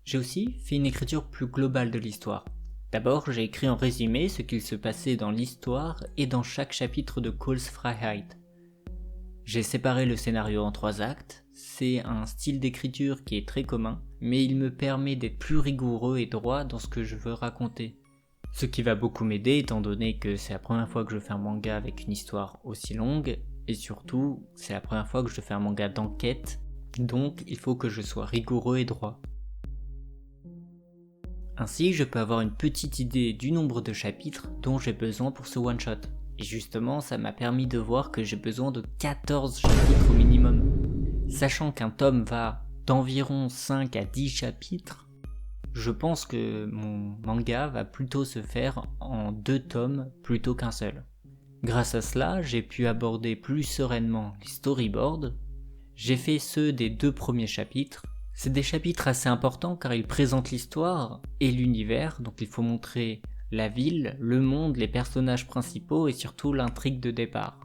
J'ai aussi fait une écriture plus globale de l'histoire. D'abord, j'ai écrit en résumé ce qu'il se passait dans l'histoire et dans chaque chapitre de Cole's Freiheit. J'ai séparé le scénario en 3 actes, c'est un style d'écriture qui est très commun, mais il me permet d'être plus rigoureux et droit dans ce que je veux raconter. Ce qui va beaucoup m'aider étant donné que c'est la première fois que je fais un manga avec une histoire aussi longue, et surtout, c'est la première fois que je fais un manga d'enquête, donc il faut que je sois rigoureux et droit. Ainsi, je peux avoir une petite idée du nombre de chapitres dont j'ai besoin pour ce one-shot. Et justement, ça m'a permis de voir que j'ai besoin de 14 chapitres au minimum. Sachant qu'un tome va d'environ 5 à 10 chapitres, je pense que mon manga va plutôt se faire en 2 tomes plutôt qu'un seul. Grâce à cela, j'ai pu aborder plus sereinement les storyboards. J'ai fait ceux des 2 premiers chapitres. C'est des chapitres assez importants car ils présentent l'histoire et l'univers, donc il faut montrer la ville, le monde, les personnages principaux et surtout l'intrigue de départ.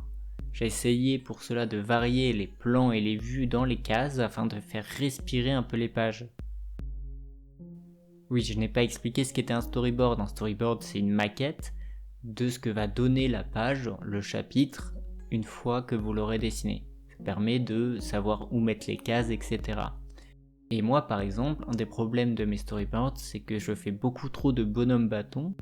J'ai essayé pour cela de varier les plans et les vues dans les cases afin de faire respirer un peu les pages. Oui, je n'ai pas expliqué ce qu'était un storyboard. Un storyboard, c'est une maquette de ce que va donner la page, le chapitre, une fois que vous l'aurez dessiné. Ça permet de savoir où mettre les cases, etc. Et moi, par exemple, un des problèmes de mes storyboards, c'est que je fais beaucoup trop de bonhommes bâtons.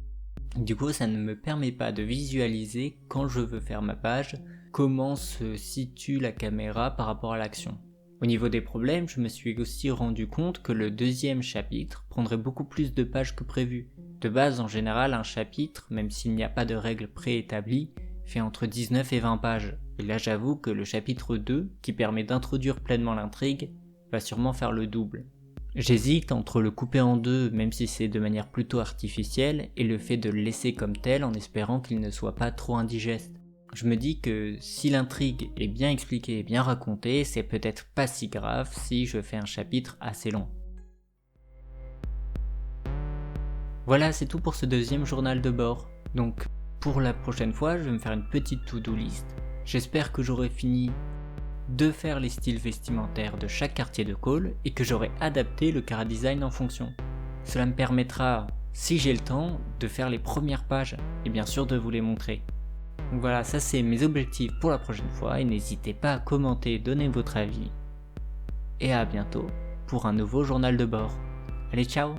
Du coup, ça ne me permet pas de visualiser, quand je veux faire ma page, comment se situe la caméra par rapport à l'action. Au niveau des problèmes, je me suis aussi rendu compte que le 2e chapitre prendrait beaucoup plus de pages que prévu. De base, en général, un chapitre, même s'il n'y a pas de règles préétablies, fait entre 19 et 20 pages. Et là, j'avoue que le chapitre 2, qui permet d'introduire pleinement l'intrigue, va sûrement faire le double. J'hésite entre le couper en 2, même si c'est de manière plutôt artificielle, et le fait de le laisser comme tel en espérant qu'il ne soit pas trop indigeste. Je me dis que si l'intrigue est bien expliquée et bien racontée, c'est peut-être pas si grave si je fais un chapitre assez long. Voilà, c'est tout pour ce 2e journal de bord. Donc pour la prochaine fois, je vais me faire une petite to-do list. J'espère que j'aurai fini de faire les styles vestimentaires de chaque quartier de Cole et que j'aurai adapté le chara-design en fonction. Cela me permettra, si j'ai le temps, de faire les premières pages et bien sûr de vous les montrer. Donc voilà, ça c'est mes objectifs pour la prochaine fois et n'hésitez pas à commenter, donner votre avis. Et à bientôt pour un nouveau journal de bord. Allez, ciao!